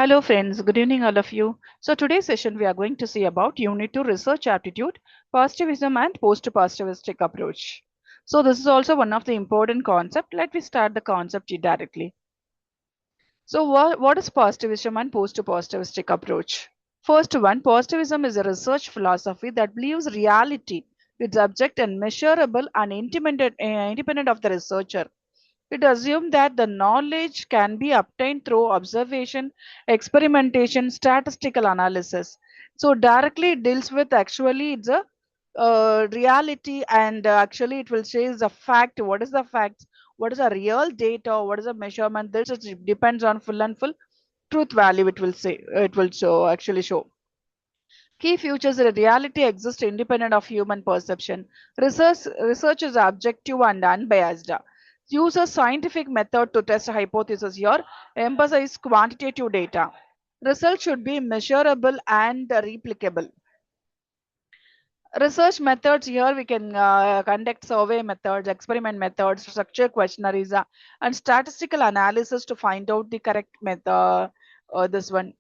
Hello friends, good evening all of you. So today's session we are going to see about Unit 2 Research Aptitude, Positivism and Post-Positivistic Approach. So this is also one of the important concept. Let me start the concept directly. So what is Positivism and Post-Positivistic Approach? First one, Positivism is a research philosophy that believes reality is object and measurable and independent of the researcher. It assumes that the knowledge can be obtained through observation, experimentation, statistical analysis. So directly it deals with actually it's a reality and actually it will say is a fact. What is the facts? What is a real data? What is a measurement? This depends on full and full truth value. It will say it will show actually show. Key features that reality exists independent of human perception. Research is objective and unbiased. Use a scientific method to test a hypothesis here. Emphasize quantitative data. Results should be measurable and replicable. Research methods here we can conduct survey methods, experiment methods, structure questionnaires, and statistical analysis to find out the correct method. This one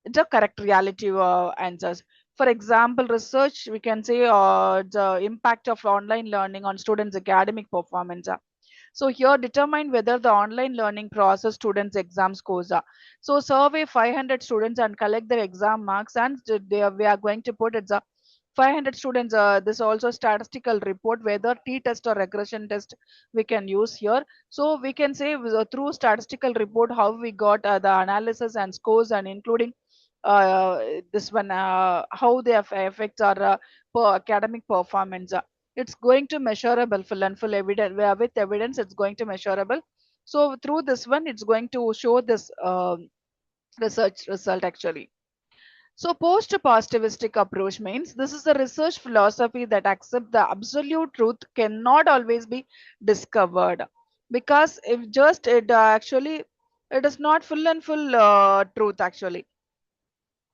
the correct reality answers. For example, research, we can say the impact of online learning on students' academic performance. So here determine whether the online learning process students' exam scores are. So survey 500 students and collect their exam marks and we are going to put it's a 500 students. This also statistical report whether t-test or regression test we can use here. So we can say through statistical report how we got the analysis and scores and including this one how they affect our academic performance. It's going to measurable full and full evidence with evidence it's going to measurable. So through this one it's going to show this research result actually. So post-positivistic approach means this is a research philosophy that accepts the absolute truth cannot always be discovered, because if just it actually it is not full and full truth actually.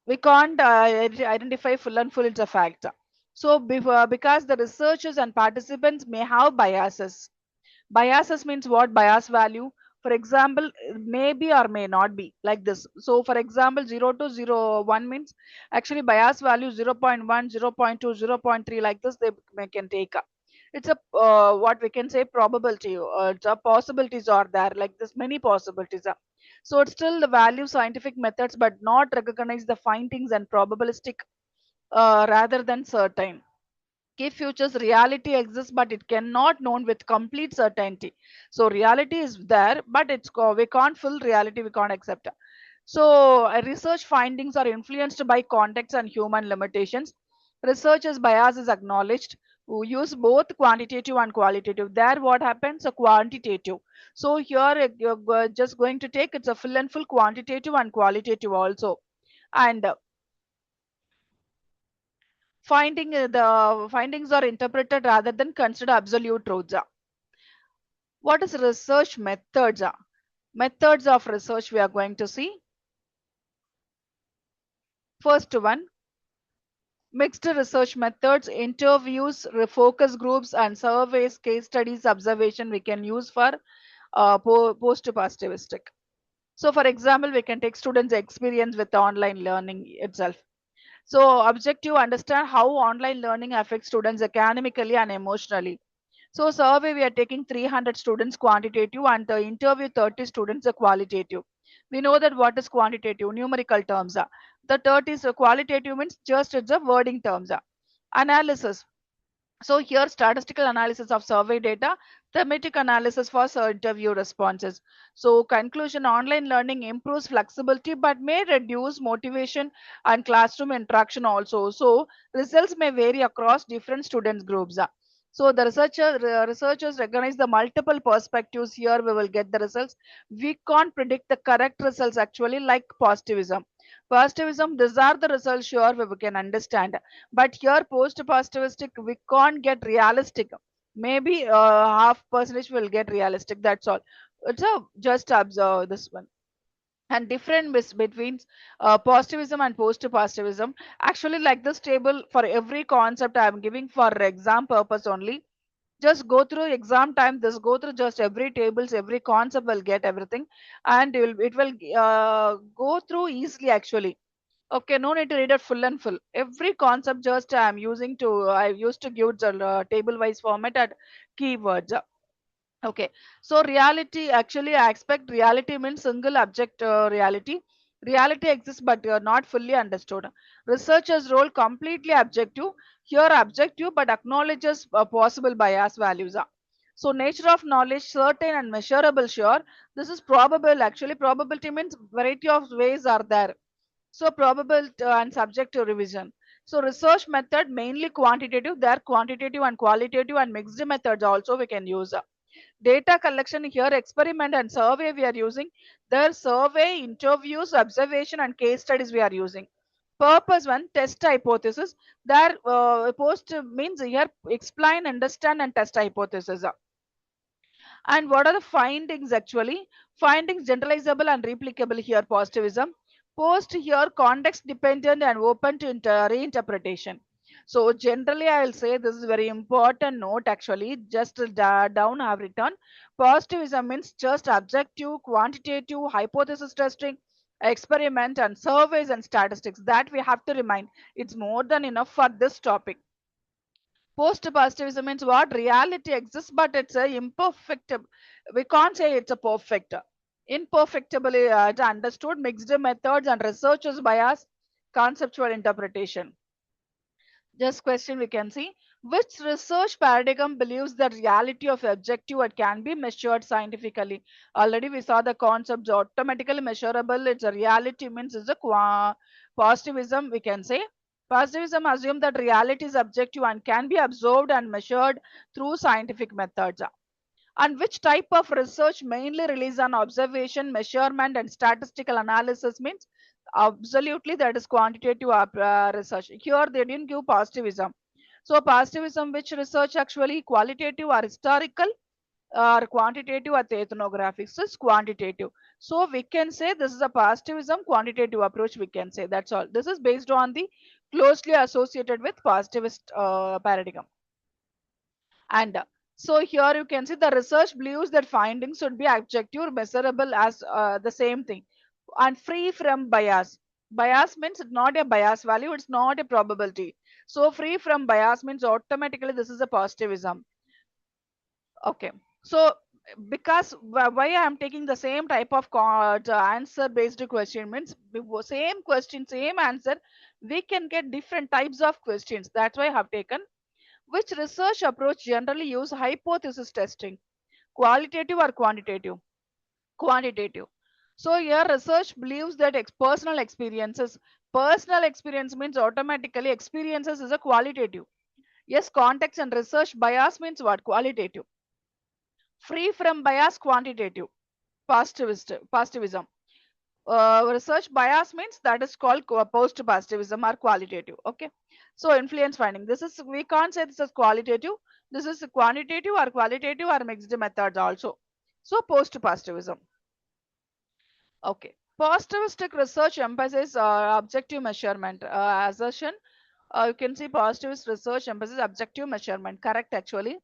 We can't identify full and full it's a fact. So before, because the researchers and participants may have biases. Biases means what? Bias value. For example, may be or may not be like this. So for example, 0 to 1 means actually bias value 0 0.1, 0 0.2, 0 0.3 like this they can take. It's a what we can say probability. It's a possibilities are there like this many possibilities. So it's still the value scientific methods but not recognize the findings and probabilistic rather than certain. Key futures reality exists but it cannot known with complete certainty. So reality is there but we can't full reality we can't accept. So research findings are influenced by context and human limitations. Researchers bias is acknowledged. We use both quantitative and qualitative. There what happens? A quantitative. So here you're just going to take it's a full and full quantitative and qualitative also. And the findings are interpreted rather than consider absolute truths. What is research methods? Methods of research we are going to see. First one, mixed research methods, interviews, focus groups and surveys, case studies, observation we can use for post-positivistic. So for example, we can take students' experience with online learning itself. So objective, understand how online learning affects students academically and emotionally. So survey we are taking 300 students quantitative and the interview 30 students a qualitative. We know that what is quantitative, numerical terms. The 30 is qualitative means just it's a wording terms. Analysis. So here statistical analysis of survey data, thematic analysis for interview responses. So conclusion, online learning improves flexibility but may reduce motivation and classroom interaction also. So results may vary across different students groups. So the researchers recognize the multiple perspectives. Here we will get the results. We can't predict the correct results actually like positivism. Positivism, these are the results sure we can understand. But here post-positivistic, we can't get realistic. Maybe half percentage will get realistic. That's all. So just observe this one. And difference between positivism and post-positivism. Actually, like this table for every concept I am giving for exam purpose only. Just go through exam time, just go through just every tables, every concept will get everything, and it will go through easily actually. Okay, no need to read it full and full. Every concept just I used to give the table wise format and keywords. Okay, so reality actually I expect reality means single object reality. Reality exists but not fully understood. Researchers' role completely objective. Here objective but acknowledges possible bias values. So nature of knowledge certain and measurable. Sure, this is probable. Actually, probability means variety of ways are there. So probable and subject to revision. So research method mainly quantitative. There quantitative and qualitative and mixed methods also we can use. Data collection here, experiment and survey we are using. There survey, interviews, observation and case studies we are using. Purpose one, test hypothesis. There post means here explain, understand and test hypothesis. And what are the findings actually? Findings generalizable and replicable here, positivism. Post here context dependent and open to reinterpretation. So generally I will say this is very important note actually. Just down I have written. Positivism means just objective, quantitative, hypothesis testing, experiment and surveys and statistics. That we have to remind. It's more than enough for this topic. Post-positivism means what? Reality exists, but it's a imperfect. We can't say it's a perfect. Imperfectibly understood, mixed methods and researchers bias, conceptual interpretation. Just question we can see. Which research paradigm believes that reality of objective and can be measured scientifically? Already we saw the concepts automatically measurable. It's a reality means it's a positivism we can say. Positivism assumes that reality is objective and can be observed and measured through scientific methods. And which type of research mainly relies on observation, measurement, and statistical analysis means absolutely that is quantitative research. Here they didn't give positivism. So positivism, which research actually qualitative or historical or quantitative or ethnographic? So it's quantitative. So we can say this is a positivism quantitative approach. We can say that's all. This is based on the closely associated with positivist paradigm. And so here you can see the research believes that findings should be objective, measurable as the same thing, and free from bias. Bias means it's not a bias value, it's not a probability. So free from bias means automatically this is a positivism. Okay. So because why I am taking the same type of answer based question means same question, same answer, we can get different types of questions. That's why I have taken. Which research approach generally use hypothesis testing? Qualitative or quantitative? Quantitative. So here research believes that personal experiences. Personal experience means automatically experiences is a qualitative. Yes, context and research bias means what? Qualitative. Free from bias, quantitative. Positivism. Research bias means that is called post-positivism or qualitative. Okay. So influence finding. This is, we can't say this is qualitative. This is quantitative or qualitative or mixed methods also. So post-positivism. Okay. Positivistic research emphasizes objective measurement assertion. You can see positivist research emphasizes objective measurement. Correct actually.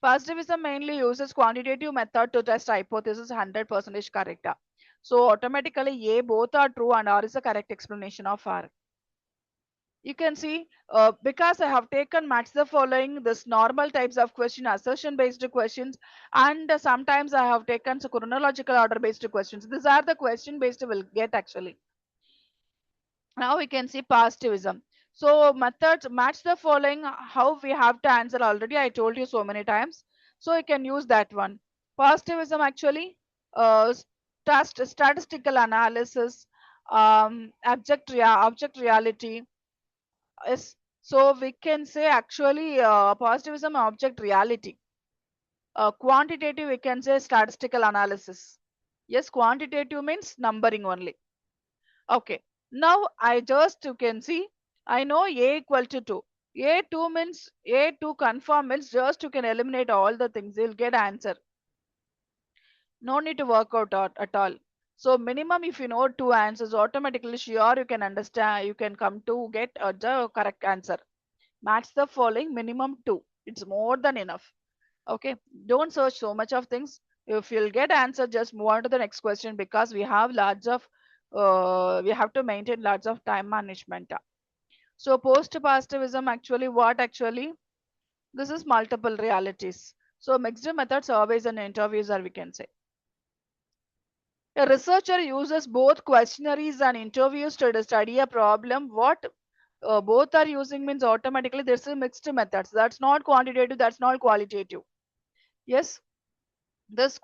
Positivism mainly uses quantitative method to test hypothesis 100% correct. So automatically A both are true and R is the correct explanation of R. You can see because I have taken match the following this normal types of question assertion based questions and sometimes I have taken chronological order based questions. These are the question based will get actually. Now we can see positivism. So methods match the following how we have to answer already. I told you so many times. So you can use that one. Positivism actually statistical analysis, object reality. Yes. So we can say actually positivism object reality. Quantitative we can say statistical analysis. Yes, quantitative means numbering only. Okay. Now I just you can see I know A equal to 2. A2 means A2 confirm means just you can eliminate all the things. You'll get answer. No need to work out at all. So minimum if you know two answers automatically sure you can understand you can come to get the correct answer. Match the following minimum two. It's more than enough. Okay, don't search so much of things. If you'll get answer, just move on to the next question, because we have lots of we have to maintain lots of time management. So post positivism, actually what actually, this is multiple realities. So mixed method surveys and interviews, or we can say a researcher uses both questionnaires and interviews to study a problem. What both are using means automatically there's a mixed methods. That's not quantitative, that's not qualitative. Yes, this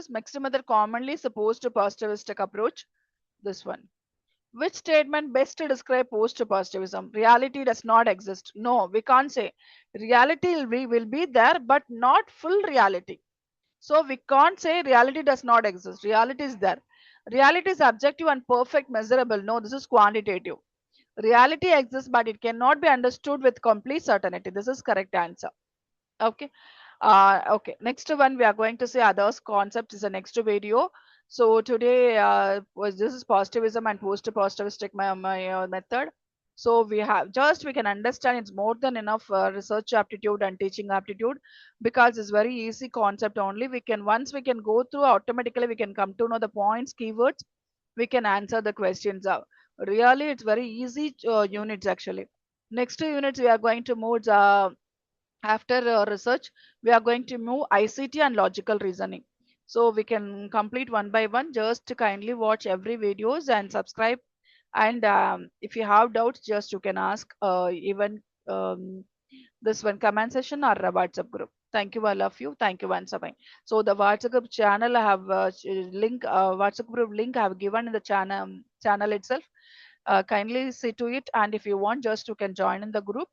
mixed method commonly is a post-positivistic approach. This one. Which statement best to describe post-positivism? Reality does not exist. No, we can't say. Reality will be there, but not full reality. So we can't say reality does not exist. Reality is there. Reality is objective and perfect measurable. No, this is quantitative. Reality exists, but it cannot be understood with complete certainty. This is correct answer. Okay. Okay. Next one we are going to see others concept is the next video. So today was this is positivism and post-positivistic method. So we can understand it's more than enough research aptitude and teaching aptitude, because it's very easy concept only. We can once we can go through automatically we can come to know the points, keywords. We can answer the questions. Really, it's very easy units actually. Next two units we are going to move. After research, we are going to move ICT and logical reasoning. So we can complete one by one. Just kindly watch every videos and subscribe. And if you have doubts, just you can ask even this one comment session or a WhatsApp group. Thank you all of you. Thank you once again. So the WhatsApp group channel I have link WhatsApp group link I have given in the channel itself. Kindly see to it, and if you want, just you can join in the group.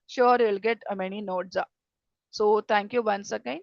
Sure, you'll get many notes. So thank you once again.